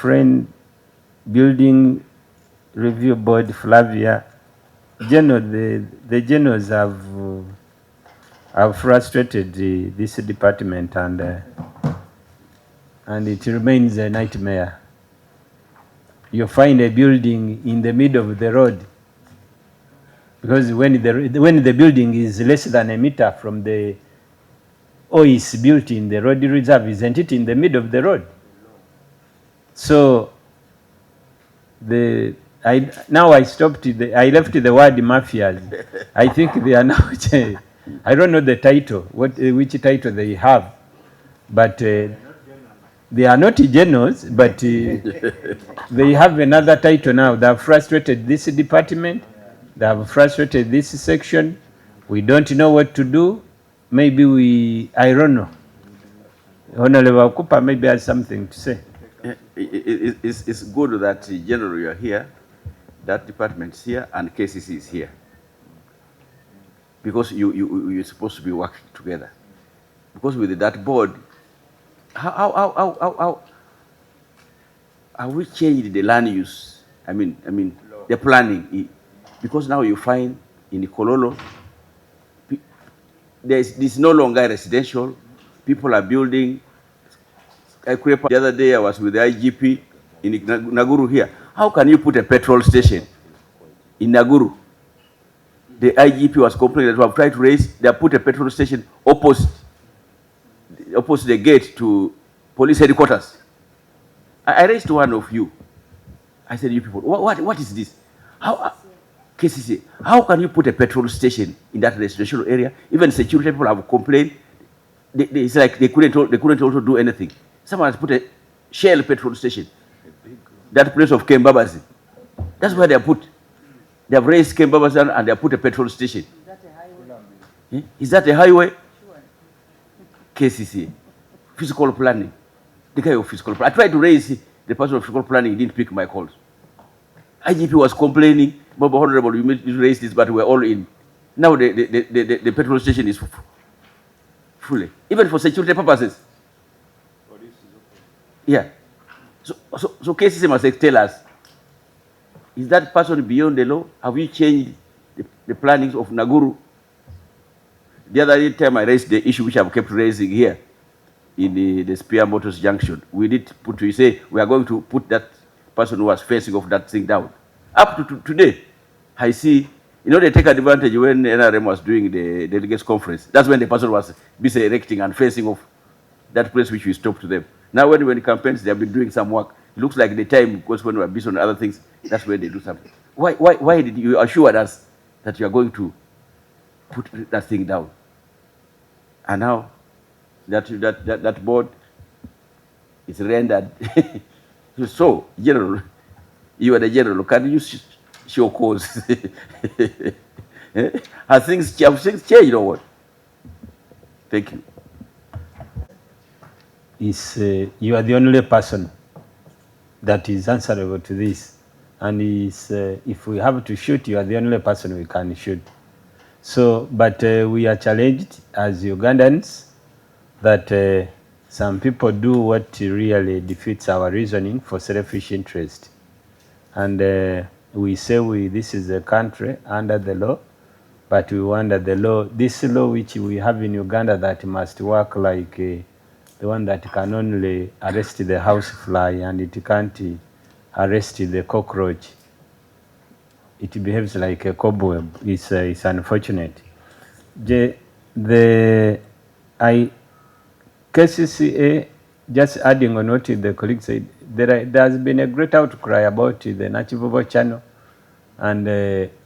friend, Building Review Board, Flavia, the journals have frustrated this department, and it remains a nightmare. You find a building in the middle of the road, because when the building is less than a meter from the, or is built in the road reserve, isn't it in the middle of the road? So now I stopped. I left the word mafias. I think they are now. I don't know the title, which title they have, but they are not journals, but they have another title now. They have frustrated this department. They have frustrated this section. We don't know what to do. Maybe I don't know. Honorable Cooper maybe has something to say. It's good that General, you are here, that department is here, and KCC is here. Because you're supposed to be working together. Because with that board, how we changed the land use? I mean the planning. Because now you find in Kololo, this no longer residential. People are building. The other day I was with the IGP in Naguru here. How can you put a petrol station in Naguru? The IGP was complaining that we have tried to raise, they have put a petrol station opposite the gate to police headquarters. I raised to one of you. I said, you people, what is this? KCC, how can you put a petrol station in that residential area? Even security people have complained. It's like they couldn't also do anything. Someone has put a Shell petrol station. That place of Kembabazi. That's where they have put. They have raised Kembabazi and they have put a petrol station. Is that a highway? Is that a highway? Sure. KCC. Physical planning. The guy of physical planning. I tried to raise the person of physical planning. He didn't pick my calls. IGP was complaining. Bob Honorable, you raised this, but we're all in. Now the petrol station is fully. Even for security purposes. Yeah. So KCC must tell us, is that person beyond the law? Have you changed the plannings of Naguru? The other time I raised the issue which I've kept raising here in the Spear Motors Junction. We did we say we are going to put that person who was facing off that thing down. Up to today, I see, they take advantage when NRM was doing the delegates conference. That's when the person was busy erecting and facing off that place which we stopped to them. Now when the campaigns, they have been doing some work. It looks like the time, because when we are busy on other things, that's when they do something. Why did you assure us that you are going to put that thing down? And now that board is rendered. So, General, you are the General. Can you show cause? Have things changed or what? Thank you. You are the only person that is answerable to this, and if we have to shoot, you are the only person we can shoot. So, but we are challenged as Ugandans that some people do what really defeats our reasoning for selfish interest, and we say this is a country under the law, but we wonder the law, this law which we have in Uganda that must work like the one that can only arrest the housefly and it can't arrest the cockroach. It behaves like a cobweb. It's unfortunate. KCCA, just adding on what the colleague said, there has been a great outcry about the Nachivovo channel, and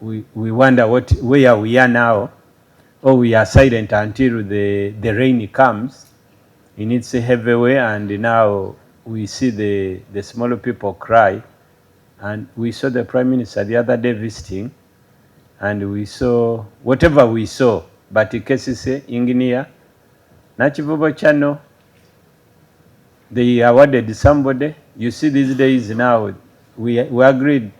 we wonder where we are now, or we are silent until the rain comes in its heavy way, and now we see the smaller people cry. And we saw the Prime Minister the other day visiting, and we saw whatever we saw, but KCC, engineer, Nachivovo channel, they awarded somebody. You see these days now, we agreed,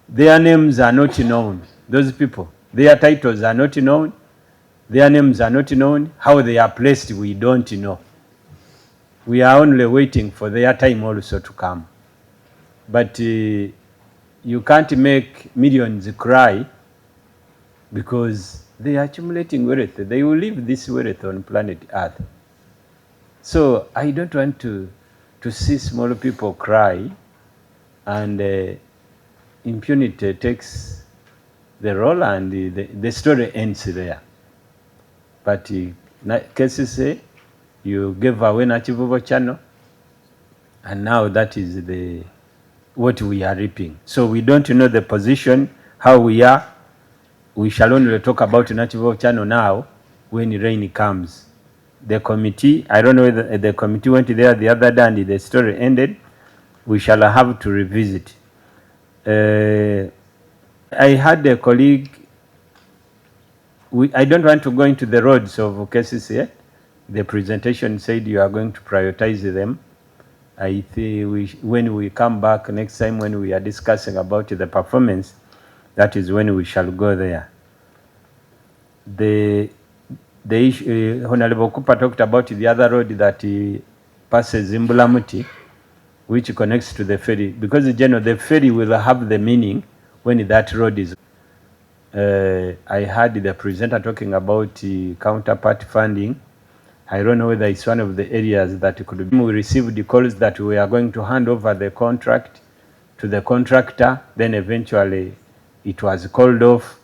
their names are not known. Those people, their titles are not known, their names are not known. How they are placed, we don't know. We are only waiting for their time also to come. But you can't make millions cry because they are accumulating wealth. They will leave this wealth on planet Earth. So I don't want to see small people cry, and impunity takes the role, and the story ends there. But cases say you gave away Nachivovo channel, and now that is what we are reaping. So we don't know the position, how we are. We shall only talk about Nachivovo channel now when rain comes. The committee, I don't know whether the committee went there the other day and the story ended. We shall have to revisit. I had a colleague, I don't want to go into the roads of cases here. The presentation said you are going to prioritize them. I think when we come back next time, when we are discussing about the performance, that is when we shall go there. The issue, Honorable Cooper talked about the other road that passes Imbulamuti, which connects to the ferry, because the ferry will have the meaning when that road is. I heard the presenter talking about counterpart funding. I don't know whether it's one of the areas that could be. We received the calls that we are going to hand over the contract to the contractor. Then eventually it was called off.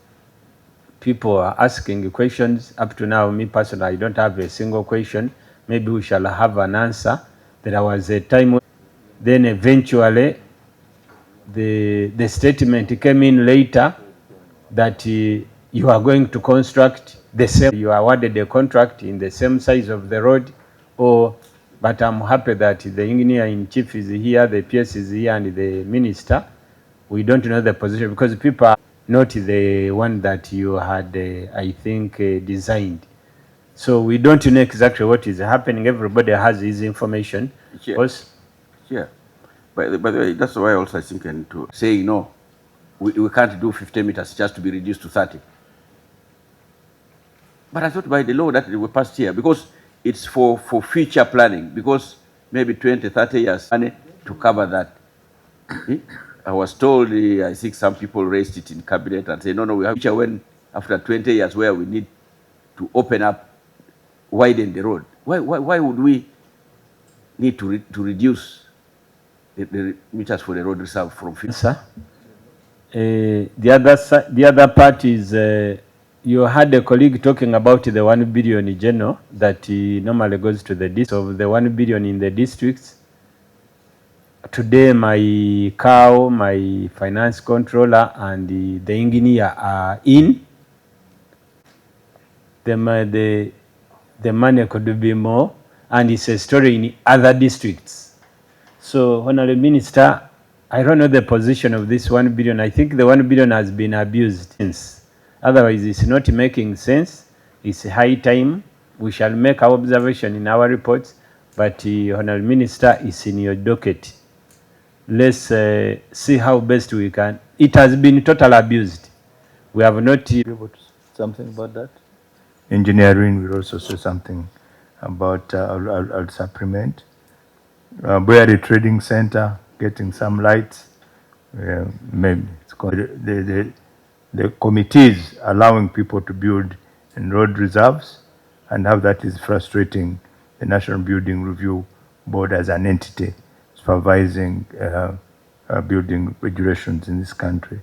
People are asking questions. Up to now, me personally, I don't have a single question. Maybe we shall have an answer. There was a time when then eventually the statement came in later that you are going to construct the same, you are awarded a contract in the same size of the road, but I'm happy that the engineer in chief is here, the PS is here, and the minister. We don't know the position because people are not the one that you had, I think, designed. So we don't know exactly what is happening. Everybody has his information. Yeah. By the way, that's why also I think and to saying no, we can't do 50 meters just to be reduced to 30. But I thought by the law that we passed here, because it's for future planning, because maybe 20, 30 years money to cover that. I was told, I think some people raised it in cabinet and said, no, we have future when after 20 years where we need to open up, widen the road. Why would we need to reduce the meters for the road reserve from 50? Sir, the other part is you had a colleague talking about the 1 billion in general that normally goes to the district of the 1 billion in the districts. Today, my cow, my finance controller, and the engineer are in. The money could be more, and it's a story in other districts. So, Honorable Minister, I don't know the position of this 1 billion. I think the 1 billion has been abused since. Otherwise, it's not making sense. It's high time. We shall make our observation in our reports, but Honorable Minister is in your docket. Let's see how best we can. It has been totally abused. We have not. Something about that? Engineering will also say something about, I'll supplement. Boyari Trading Center, getting some lights. Maybe it's called the committees allowing people to build in road reserves, and how that is frustrating the National Building Review Board as an entity supervising building regulations in this country.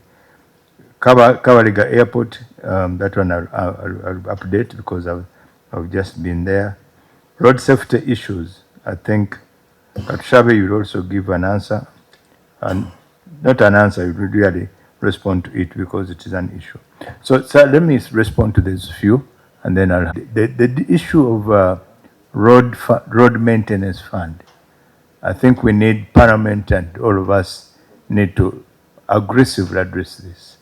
Kawaliga Airport, that one I'll update because I've just been there. Road safety issues, I think Katushabe will also give an answer, and not an answer, you will really respond to it because it is an issue. So, sir, let me respond to this few, and then I'll. The issue of road maintenance fund, I think we need Parliament and all of us need to aggressively address this,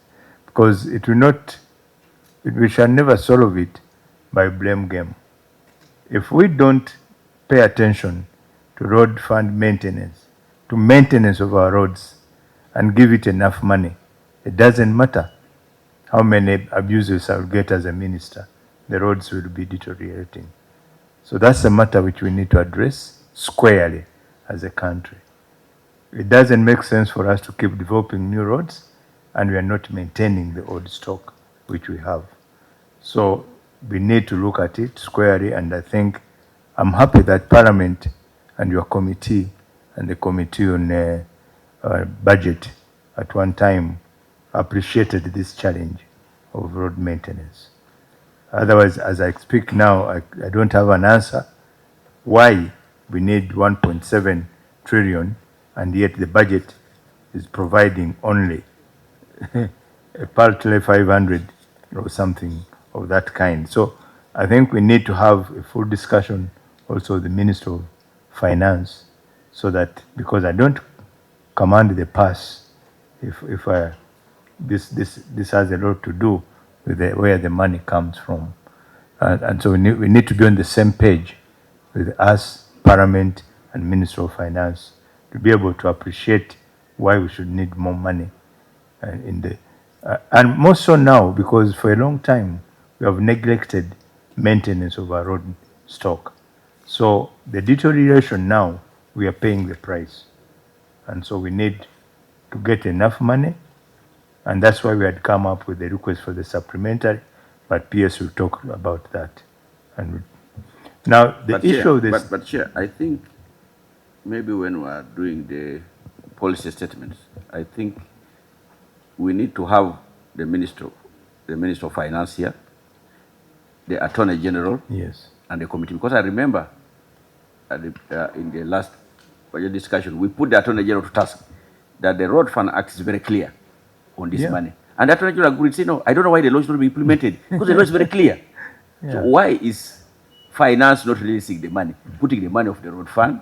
because it will not, we shall never solve it by blame game. If we don't pay attention to road fund maintenance, to maintenance of our roads, and give it enough money, it doesn't matter how many abuses I'll get as a minister, the roads will be deteriorating. So that's a matter which we need to address squarely as a country. it doesn't make sense for us to keep developing new roads and we are not maintaining the old stock which we have. So we need to look at it squarely, and I think I'm happy that Parliament and your committee and the committee on budget at one time appreciated this challenge of road maintenance. Otherwise, as I speak now, I don't have an answer why we need 1.7 trillion and yet the budget is providing only a paltry 500 or something of that kind. So I think we need to have a full discussion also with the Minister of Finance, so that, because I don't command the purse, if this has a lot to do with where the money comes from. And so we need to be on the same page with us, Parliament and Minister of Finance, to be able to appreciate why we should need more money and more so now, because for a long time we have neglected maintenance of our road stock. So the deterioration now, we are paying the price. And so we need to get enough money, and that's why we had come up with the request for the supplementary, but PS will talk about that. And now the issue of this... But Chair, I think maybe when we are doing the policy statements, I think we need to have the Minister of Finance here, the Attorney General, yes, and the committee. Because I remember in the last budget discussion, we put the Attorney General to task that the Road Fund Act is very clear on this money. And the Attorney General agreed, say, no, I don't know why the law should not be implemented, because the law is very clear. So why is finance not releasing the money, putting the money of the road fund